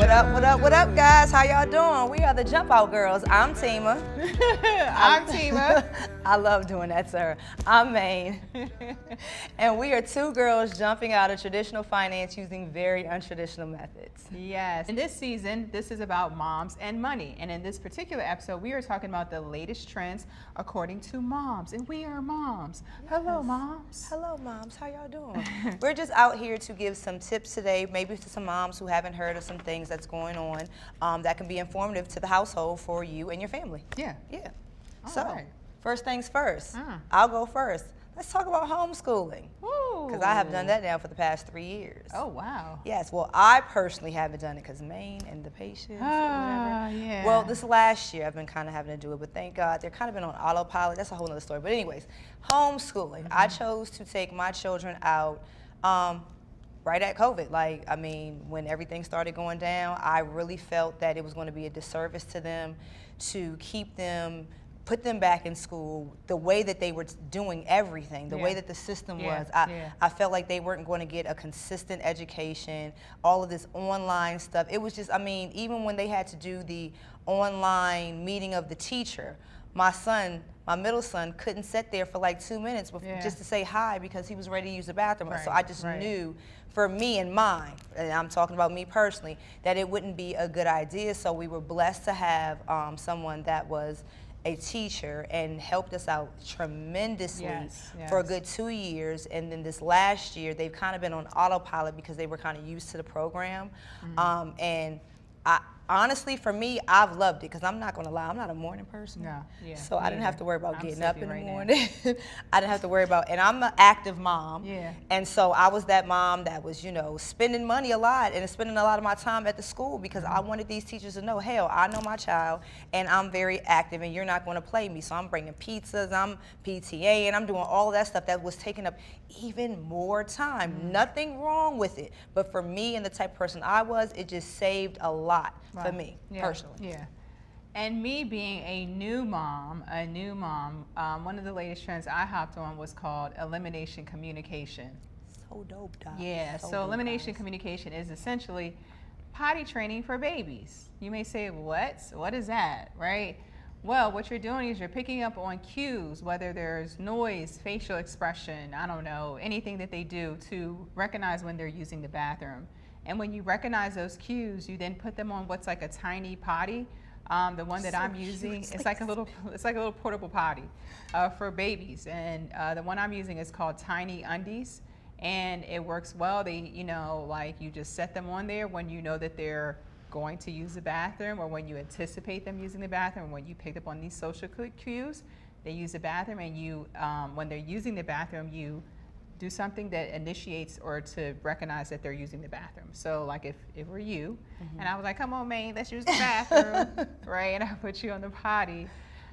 What up, guys? How y'all doing? We are the Jump Out Girls. I'm Tima. I'm Tima. I love doing that, sir. I'm Maine. And we are two girls jumping out of traditional finance using very untraditional methods. Yes. In this season, this is about moms and money. And in this particular episode, we are talking about the latest trends according to moms. And we are moms. Yes. Hello, moms. Hello, moms. How y'all doing? We're just out here to give some tips today, maybe to some moms who haven't heard of some things that's going on that can be informative to the household for you and your family. Yeah. Yeah. All so, right. First things first. I'll go first. Let's talk about homeschooling. Because I have done that now for the past 3 years. Oh, wow. Yes, well, I personally haven't done it because Maine and the patients or whatever. Yeah. Well, this last year I've been kind of having to do it, but thank God they're kind of been on autopilot. That's a whole other story. But anyways, homeschooling. I chose to take my children out right at COVID. When everything started going down, I really felt that it was going to be a disservice to them to put them back in school the way that they were doing everything, the way that the system was. I felt like they weren't going to get a consistent education, all of this online stuff. It was just, even when they had to do the online meeting of the teacher, my middle son couldn't sit there for like 2 minutes just to say hi because he was ready to use the bathroom. So I just knew for me and mine, and I'm talking about me personally, that it wouldn't be a good idea. So we were blessed to have someone that was a teacher and helped us out tremendously for a good 2 years. And then this last year, they've kind of been on autopilot because they were kind of used to the program. And honestly, for me, I've loved it because I'm not going to lie, I'm not a morning person. So I didn't have to worry about getting up in the morning. I didn't have to worry about, and I'm an active mom. And so I was that mom that was, spending money a lot and spending a lot of my time at the school because I wanted these teachers to know, hell, I know my child and I'm very active and you're not going to play me. So I'm bringing pizzas, I'm PTA, and I'm doing all of that stuff that was taking up even more time. Nothing wrong with it. But for me and the type of person I was, it just saved a lot. For me, personally. Yeah. And me being a new mom, one of the latest trends I hopped on was called elimination communication. So dope, Doc. Yeah, so elimination communication is essentially potty training for babies. You may say, what? What is that, right? Well, what you're doing is you're picking up on cues, whether there's noise, facial expression, I don't know, anything that they do to recognize when they're using the bathroom. And when you recognize those cues, you then put them on what's like a tiny potty. The one that I'm using, it's like a little portable potty for babies. And the one I'm using is called Tiny Undies, and it works well. They, you just set them on there when you know that they're going to use the bathroom, or when you anticipate them using the bathroom. When you pick up on these social cues, they use the bathroom, and you, when they're using the bathroom, you do something that initiates or to recognize that they're using the bathroom. So like if it were you, and I was like, come on, Maine, let's use the bathroom, right? And I put you on the potty,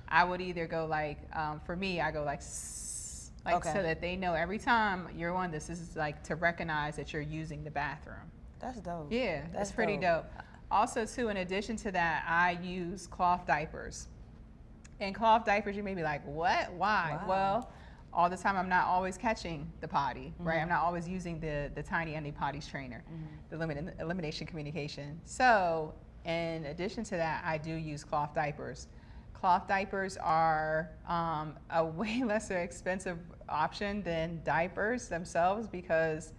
I would either go like, for me, I go like, so that they know every time you're on this is like to recognize that you're using the bathroom. That's dope. Yeah, that's pretty dope. Also too, in addition to that, I use cloth diapers. And cloth diapers, you may be like, what? Why? Wow. Well, all the time I'm not always catching the potty, right? I'm not always using the Tiny Undie Potties trainer, the elimination communication. So in addition to that, I do use cloth diapers. Cloth diapers are a way lesser expensive option than diapers themselves because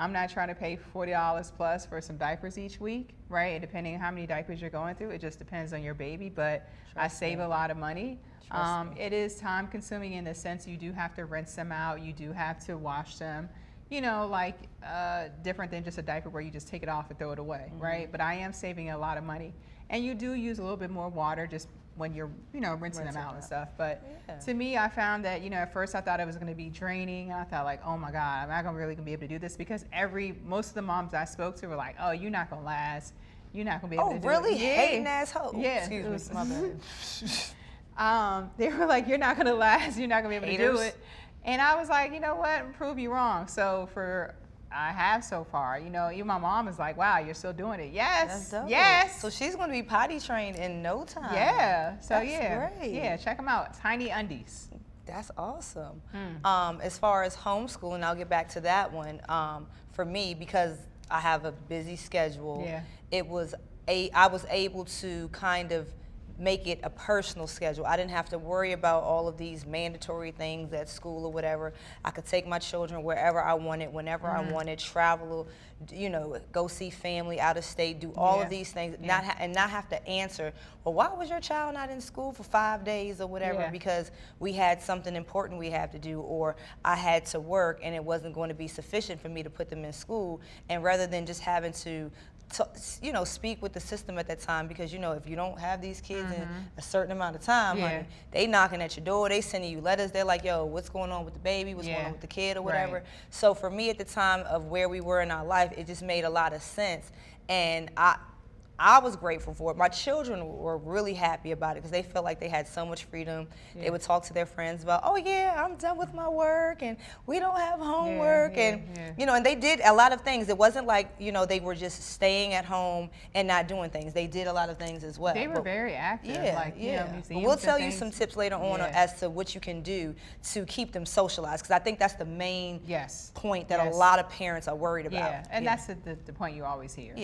I'm not trying to pay $40 plus for some diapers each week, right? And depending on how many diapers you're going through, it just depends on your baby, but I save a lot of money. It is time consuming in the sense you do have to rinse them out, you do have to wash them, different than just a diaper where you just take it off and throw it away, right? But I am saving a lot of money. And you do use a little bit more water just when you're, rinsing them out and stuff. But to me, I found that, at first I thought it was going to be draining. And I thought like, oh my God, I'm not really going to be able to do this because most of the moms I spoke to were like, oh, you're not going to last. You're not going to be able to do it. Oh, really? Hating asshole. Yeah. Excuse me, my bad. They were like, you're not going to last. You're not going to be able to do it. And I was like, you know what? Prove you wrong. So I have so far. Even my mom is like, wow, you're still doing it. Yes. That's dope. Yes. So she's going to be potty trained in no time. Yeah. So That's great. Yeah, check them out. Tiny Undies. That's awesome. As far as homeschooling, I'll get back to that one. For me, because I have a busy schedule. Yeah. I was able to kind of make it a personal schedule. I didn't have to worry about all of these mandatory things at school or whatever. I could take my children wherever I wanted, whenever I wanted, travel, go see family out of state, do all of these things, not have to answer, well, why was your child not in school for 5 days or whatever, because we had something important we had to do, or I had to work and it wasn't going to be sufficient for me to put them in school. And rather than just having to speak with the system at that time, because if you don't have these kids in a certain amount of time, honey, they knocking at your door, they sending you letters, they're like, yo, what's going on with the baby, what's going on with the kid or whatever. So for me at the time of where we were in our life, it just made a lot of sense, and I was grateful for it. My children were really happy about it because they felt like they had so much freedom. They would talk to their friends about, oh yeah, I'm done with my work and we don't have homework, and they did a lot of things. It wasn't like they were just staying at home and not doing things. They did a lot of things as well. They were very active. Museums. We'll tell you some tips later on as to what you can do to keep them socialized, because I think that's the main point that a lot of parents are worried about. Yeah, and that's the point you always hear.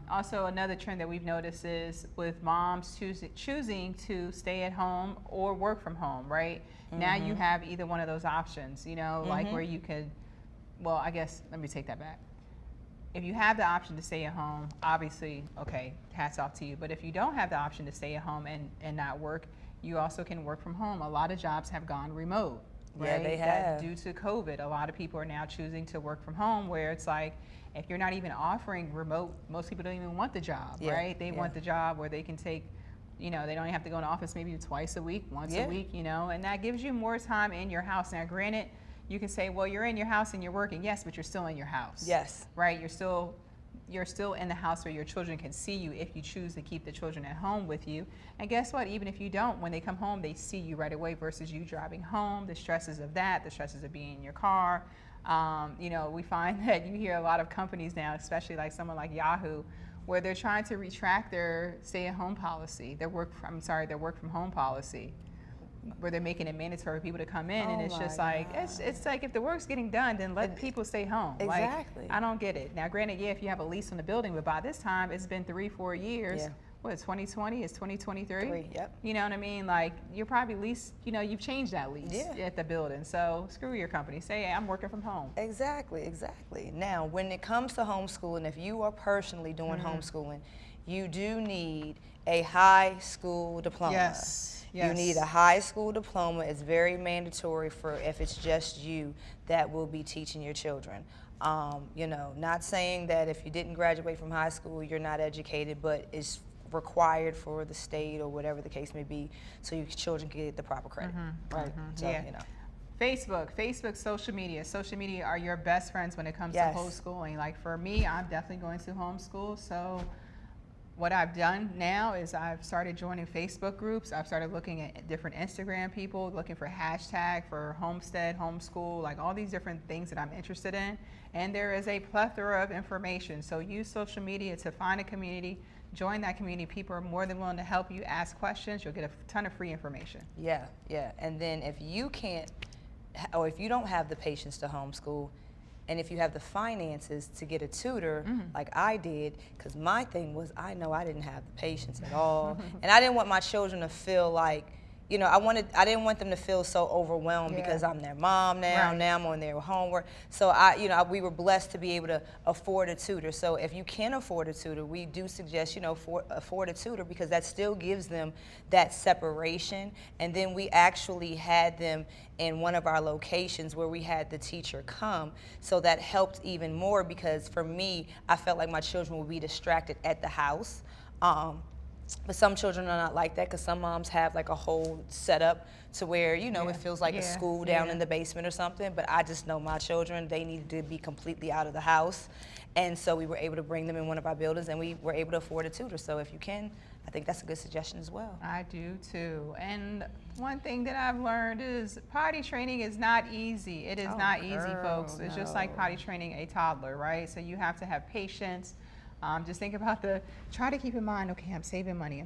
Also, another trend that we've noticed is with moms choosing to stay at home or work from home, right? Now you have either one of those options, like where you could, well, I guess, let me take that back. If you have the option to stay at home, obviously, okay, hats off to you. But if you don't have the option to stay at home and not work, you also can work from home. A lot of jobs have gone remote, right? Yeah, they have. Due to COVID, a lot of people are now choosing to work from home, where it's like, if you're not even offering remote, most people don't even want the job, right? They want the job where they can take, they don't even have to go in the office maybe twice a week, once a week, and that gives you more time in your house. Now, granted, you can say, well, you're in your house and you're working. Yes, but you're still in your house. Yes. Right? You're still in the house where your children can see you if you choose to keep the children at home with you. And guess what? Even if you don't, when they come home, they see you right away versus you driving home, the stresses of that, the stresses of being in your car. We find that you hear a lot of companies now, especially like someone like Yahoo, where they're trying to retract their stay-at-home policy, their work from home policy, where they're making it mandatory for people to come in, and it's just like, it's like, if the work's getting done, then let people stay home. Exactly. Like, I don't get it. Now, granted, if you have a lease on the building, but by this time, it's been 3-4 years. Yeah. What, 2020? It's 2023? Yep. You know what I mean? Like, you're probably you've changed that lease at the building. So screw your company. Say, hey, I'm working from home. Exactly. Now, when it comes to homeschooling, if you are personally doing homeschooling, you do need a high school diploma. Yes. You need a high school diploma. It's very mandatory for if it's just you that will be teaching your children. Not saying that if you didn't graduate from high school, you're not educated, but it's required for the state or whatever the case may be, so your children can get the proper credit, right? So, Facebook, social media are your best friends when it comes to homeschooling. Like for me, I'm definitely going to homeschool. So what I've done now is I've started joining Facebook groups. I've started looking at different Instagram people, looking for hashtag for homestead, homeschool, like all these different things that I'm interested in. And there is a plethora of information. So use social media to find a community. Join that community. People are more than willing to help you, ask questions. You'll get a ton of free information. Yeah. And then if you can't, or if you don't have the patience to homeschool, and if you have the finances to get a tutor like I did, because my thing was, I know I didn't have the patience at all. And I didn't want my children to feel like, I didn't want them to feel so overwhelmed because I'm their mom now. Right. Now I'm on their homework. So we were blessed to be able to afford a tutor. So if you can afford a tutor, we do suggest, afford a tutor, because that still gives them that separation. And then we actually had them in one of our locations where we had the teacher come. So that helped even more, because for me, I felt like my children would be distracted at the house. But some children are not like that, because some moms have like a whole setup to where, it feels like a school down in the basement or something. But I just know my children, they needed to be completely out of the house. And so we were able to bring them in one of our buildings, and we were able to afford a tutor. So if you can, I think that's a good suggestion as well. I do too. And one thing that I've learned is potty training is not easy. It is not easy, folks. It's just like potty training a toddler, right? So you have to have patience. Just think about try to keep in mind, okay, I'm saving money,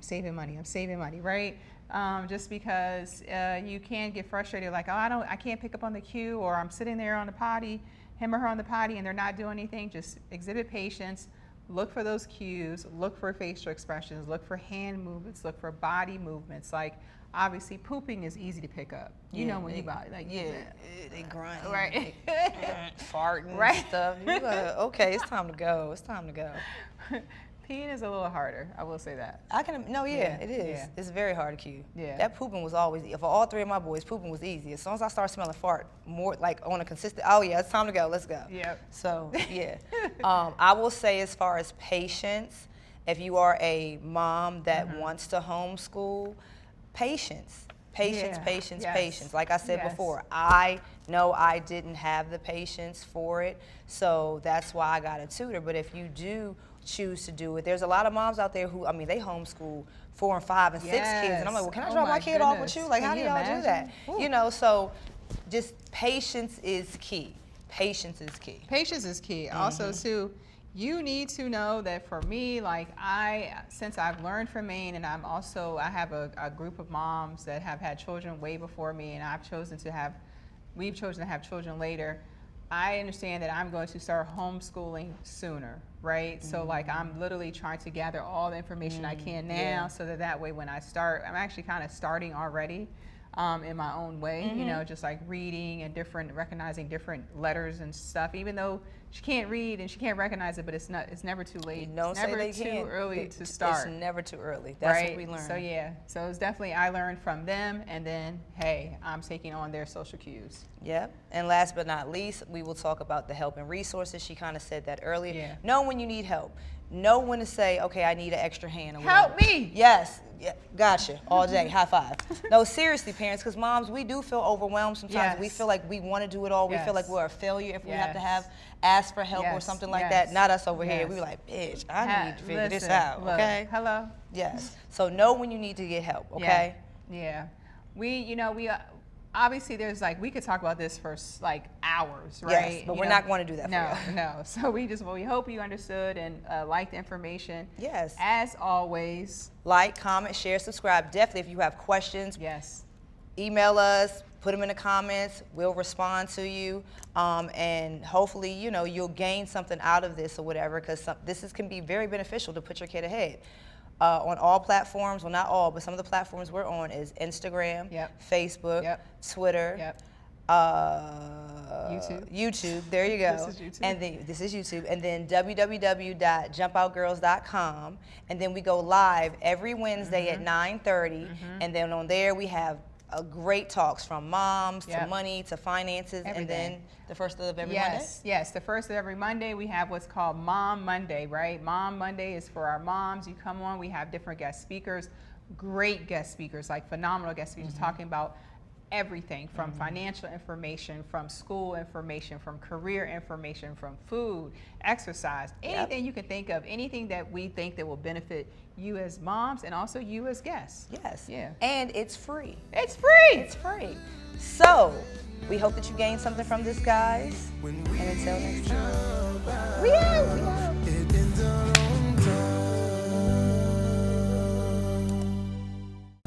right? Just because you can get frustrated, like, oh, I can't pick up on the cue, or I'm sitting there on the potty, him or her on the potty and they're not doing anything, just exhibit patience. Look for those cues, look for facial expressions, look for hand movements, look for body movements. Like, obviously, pooping is easy to pick up. You know when you body, like, they grunt, right? Farting Right. and stuff. You like, okay, it's time to go. It's time to go. Peeing is a little harder. I will say that. It is. Yeah. It's very hard to cue. Yeah. That pooping was always, for all three of my boys, pooping was easy. As soon as I started smelling fart, more like on a consistent, oh yeah, it's time to go, let's go. Yep. So, yeah. I will say as far as patience, if you are a mom that wants to homeschool, patience. Patience, Yeah. patience, Yes. patience. Like I said Yes. before, I know I didn't have the patience for it, so that's why I got a tutor. But if you do choose to do it, there's a lot of moms out there who, I mean, they homeschool 4 and 5 and 6 kids, and I'm like, well, can I Yes. drop Oh my my kid off with goodness. you? Like, Can how do you y'all do that? imagine? Ooh. You know, so just patience is key. Patience is key. Patience is key. Also, too, you need to know that for me, like since I've learned from Maine, and I have a group of moms that have had children way before me, and we've chosen to have children later. I understand that I'm going to start homeschooling sooner, right? So like I'm literally trying to gather all the information I can now, so that way when I start, I'm actually kind of starting already. In my own way, you know, just like reading and recognizing different letters and stuff. Even though she can't read and she can't recognize it, but it's never too late. Don't it's say never they too can't. early to start. It's never too early. That's right? what we learned. So yeah, so it's definitely I learned from them, and then hey, I'm taking on their social cues. Yep. And last but not least, we will talk about the help and resources. She kind of said that earlier. Yeah. Know when you need help. Know when to say, okay, I need an extra hand. Or Help whatever. me! Yes. Yeah, gotcha. All day. High five. No, seriously, parents, because moms, we do feel overwhelmed sometimes. Yes. We feel like we want to do it all. We feel like Yes. we're a failure if we have to Yes. ask for help or Yes. something like Yes. that. Not us over here. Yes. We were like, bitch, I need to figure this Listen, out. look, Okay. hello. Yes. So know when you need to get help. Okay. Yeah. We obviously there's like we could talk about this for like hours, right? Yes, but we're not going to do that. No, for you. no. So we hope you understood and liked the information. Yes. As always. Like, comment, share, subscribe. Definitely, if you have questions, Yes. email us, put them in the comments. We'll respond to you, and hopefully, you'll gain something out of this or whatever. Because can be very beneficial to put your kid ahead. On all platforms, well, not all, but some of the platforms we're on is Instagram, Facebook, Twitter, YouTube. There you go. This is YouTube. And then this is YouTube. And then www.jumpoutgirls.com. And then we go live every Wednesday at 9:30. And then on there we have great talks from moms to money to finances. Everything. And then the first of every Monday. Yes, the first of every Monday we have what's called Mom Monday, right? Mom Monday is for our moms. You come on, we have different guest speakers, great guest speakers, like phenomenal guest speakers talking about everything from financial information, from school information, from career information, from food, exercise, anything you can think of, anything that we think that will benefit you as moms and also you as guests. Yes. Yeah. And it's free. It's free. It's free. So, we hope that you gained something from this, guys. And until next time. We out.